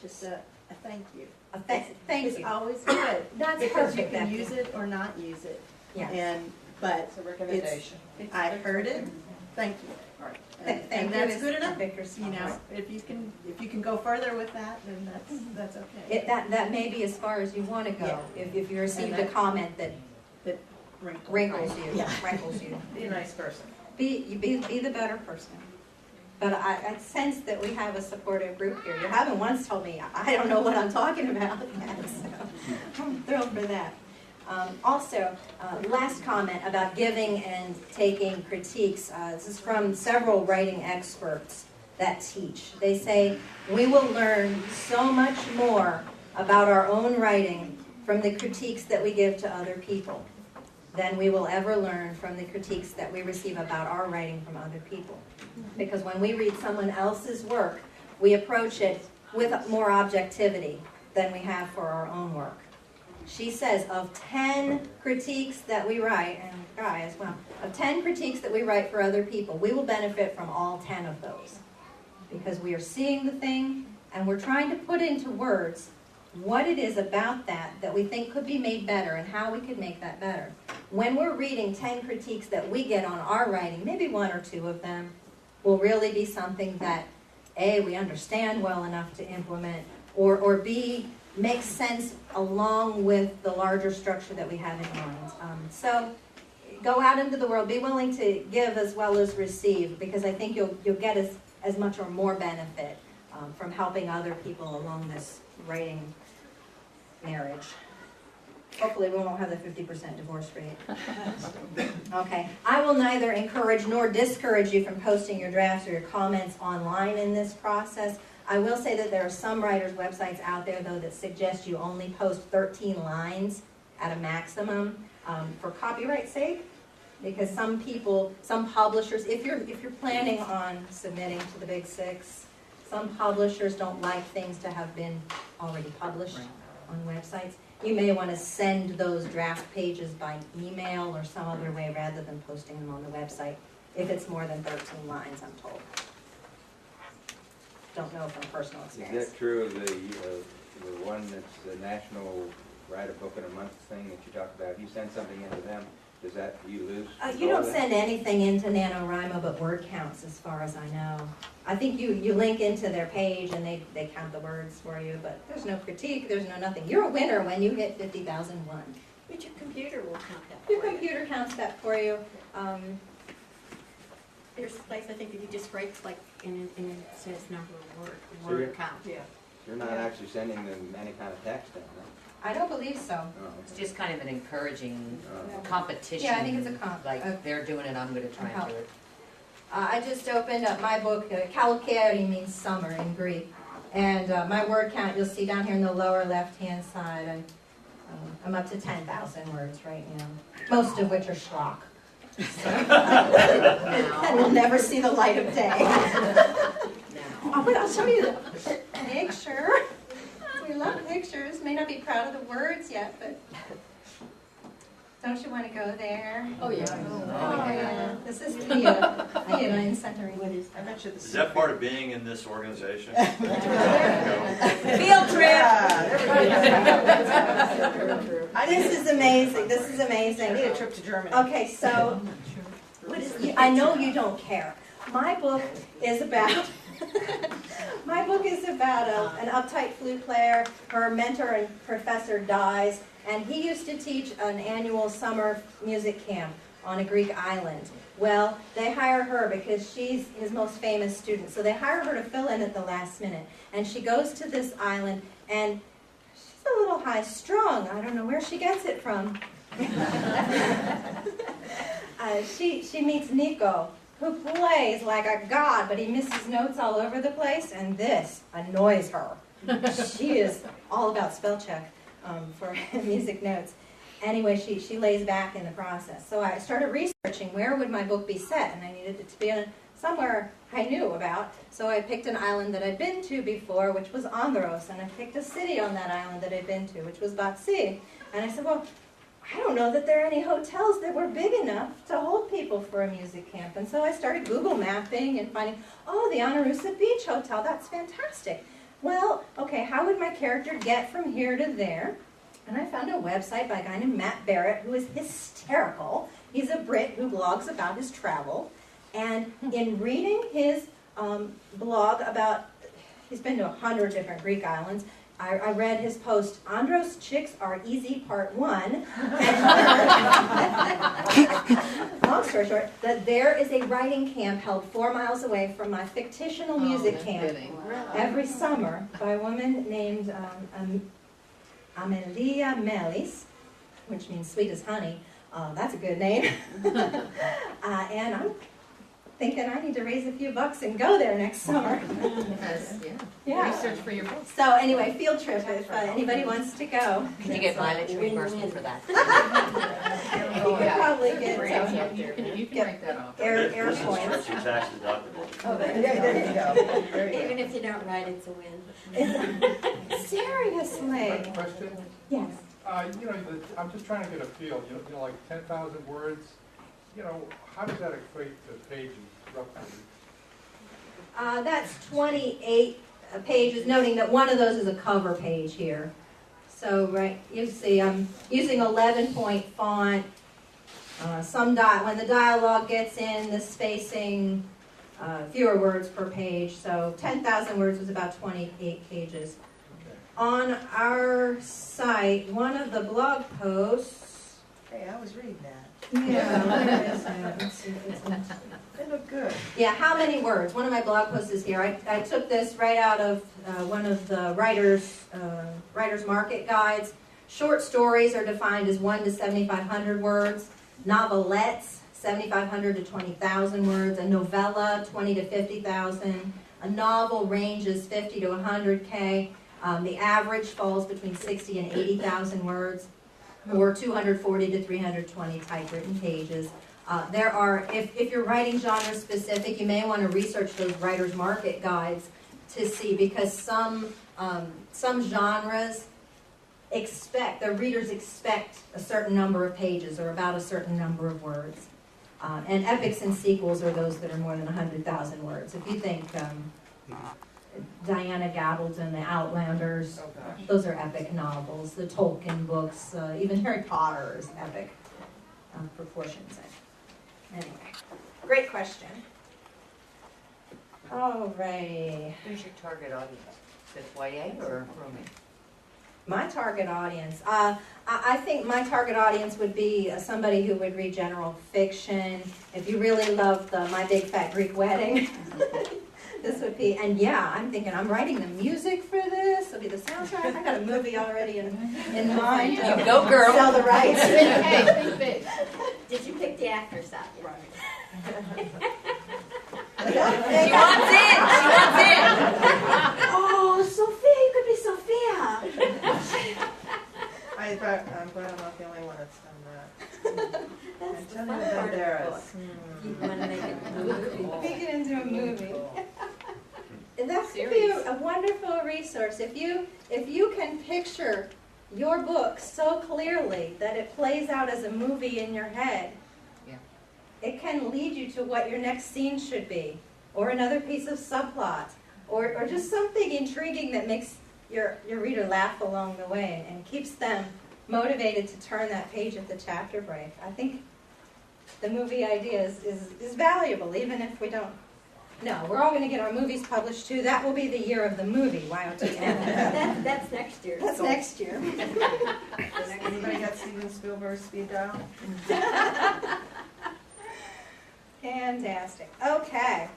just a thank you. Thank It's you. always good. That's because you perfect, can Becky. use it or not use it. Yes. But It's a recommendation. I heard it. Thank you. All right. Thank And you that's is good a enough. big You response. know, if you can go further with that, then that's okay. That may be as far as you want to go. If you received a that- comment that That wrinkles you, Yeah. rankles you. Be a nice person. Be the better person. But I sense that we have a supportive group here. You haven't once told me I don't know what I'm talking about yet, so I'm thrilled for that. Also, last comment about giving and taking critiques. This is from several writing experts that teach. They say, we will learn so much more about our own writing from the critiques that we give to other people than we will ever learn from the critiques that we receive about our writing from other people. Because when we read someone else's work, we approach it with more objectivity than we have for our own work. She says of 10 critiques that we write, and Guy as well, of 10 critiques that we write for other people, we will benefit from all 10 of those. Because we are seeing the thing, and we're trying to put into words what it is about that we think could be made better and how we could make that better. When we're reading 10 critiques that we get on our writing, maybe one or two of them will really be something that A, we understand well enough to implement, or B, makes sense along with the larger structure that we have in mind. So go out into the world, be willing to give as well as receive, because I think you'll get as much or more benefit from helping other people along this writing marriage. Hopefully we won't have the 50% divorce rate. Okay. I will neither encourage nor discourage you from posting your drafts or your comments online in this process. I will say that there are some writers' websites out there, though, that suggest you only post 13 lines at a maximum for copyright's sake. Because some publishers, if you're planning on submitting to the Big Six, some publishers don't like things to have been already published on websites. You may want to send those draft pages by email or some other way rather than posting them on the website if it's more than 13 lines, I'm told. Don't know from personal experience. Is that true of the one that's the National Write a Book in a Month thing that you talked about? If you send something into them, does that, you lose? You don't send anything into NaNoWriMo but word counts, as far as I know. I think you link into their page and they count the words for you, but there's no critique, there's no nothing. You're a winner when you hit 50,001. But your computer will count that. Your computer counts that for you. There's a place, I think, that you just write, like, and it says number of So you're- word count. Yeah. You're not actually sending them any kind of text then, huh? I don't believe so. Oh, It's okay. just kind of an encouraging Oh. competition. Yeah, I think it's a Like, they're doing it, I'm going to try and do it. I just opened up my book. Kalokeri means summer in Greek. And my word count, you'll see down here in the lower left-hand side, I'm up to 10,000 words right now, most of which are schlock. And will never see the light of day. Oh, but I'll show you the picture. We love pictures. May not be proud of the words yet, but don't you want to go there? Oh, yeah. Oh, yeah. This is Thea in centering. What is I bet you this Is that part of being in this organization? Field trip! This is amazing. This is I amazing. need a trip to Germany. Okay, so I know you don't care. My book is about an uptight flute player. Her mentor and professor dies, and he used to teach an annual summer music camp on a Greek island. Well, they hire her because she's his most famous student. So they hire her to fill in at the last minute. And she goes to this island, and she's a little high-strung. I don't know where she gets it from. She meets Nico, who plays like a god, but he misses notes all over the place, and this annoys her. She is all about spell check for music notes. Anyway, she lays back in the process. So I started researching where would my book be set, and I needed it to be somewhere I knew about. So I picked an island that I'd been to before, which was Andros, and I picked a city on that island that I'd been to, which was Batsi. And I said, well, I don't know that there are any hotels that were big enough to hold people for a music camp. And so I started Google mapping and finding, oh, the Anarusa Beach Hotel, that's fantastic. well, okay, how would my character get from here to there? And I found a website by a guy named Matt Barrett, who is hysterical. He's a Brit who blogs about his travel. And in reading his blog about, he's been to 100 different Greek islands, I read his post, Andros Chicks Are Easy Part 1, and learned, long story short, that there is a writing camp held 4 miles away from my fictional music camp every summer by a woman named Amelia Melis, which means sweet as honey. That's a good name. And I'm thinking I need to raise a few bucks and go there next summer. Yes, yeah. Yeah. Research for your book. So anyway, field trip if anybody wants to go. Can you get mileage reimbursement for that? You could probably get You can write that off. air This is points. strictly tax deductible. Oh, there you go. There you Even if you don't write, it's a win. Seriously. Question? Yes. I'm just trying to get a feel, like 10,000 words, how does that equate to pages roughly? That's 28 pages, noting that one of those is a cover page here. So, right, you see, I'm using 11-point font. When the dialogue gets in, the spacing, fewer words per page. So 10,000 words was about 28 pages. Okay. On our site, one of the blog posts. Hey, I was reading that. Yeah, where is it? Let's see if it's They look good. Yeah, how many words? One of my blog posts is here. I took this right out of one of the writer's market guides. Short stories are defined as 1 to 7,500 words. Novelettes, 7,500 to 20,000 words. A novella, 20 to 50,000. A novel ranges 50 to 100K. The average falls between 60 and 80,000 words, or 240 to 320 typewritten pages. There are, if you're writing genre specific, you may want to research those writer's market guides to see, because some genres their readers expect a certain number of pages or about a certain number of words. And epics and sequels are those that are more than 100,000 words. If you think Diana Gabaldon, The Outlanders, Oh, gosh. those are epic novels. The Tolkien books, even Harry Potter is epic proportions. Anyway, great question. Alrighty. Who's your target audience? Is it YA or romance? My target audience. I think my target audience would be somebody who would read general fiction. If you really love My Big Fat Greek Wedding, this would be. And yeah, I'm thinking I'm writing the music for this. It'll be the soundtrack. I got a movie already in mind. You go, girl. Sell the rights. Hey, think big. Did you pick the actors out yet? She wants in! She wants in! Oh, Sophia, you could be Sophia. I'm glad I'm not the only one that's done that. That's the Antonio fun part of the Banderas. book. You want to make it a movie. Make it into a movie. And that could be Series. a wonderful resource. If you can picture your book so clearly that it plays out as a movie in your head, Yeah. it can lead you to what your next scene should be, or another piece of subplot, or just something intriguing that makes your reader laugh along the way and keeps them motivated to turn that page at the chapter break. I think the movie idea is valuable, even if we don't. No, we're all going to get our movies published too. That will be the year of the movie, YOTM. That's next year. That's next year. Anybody got Steven Spielberg's Speed Dial? Fantastic. Okay.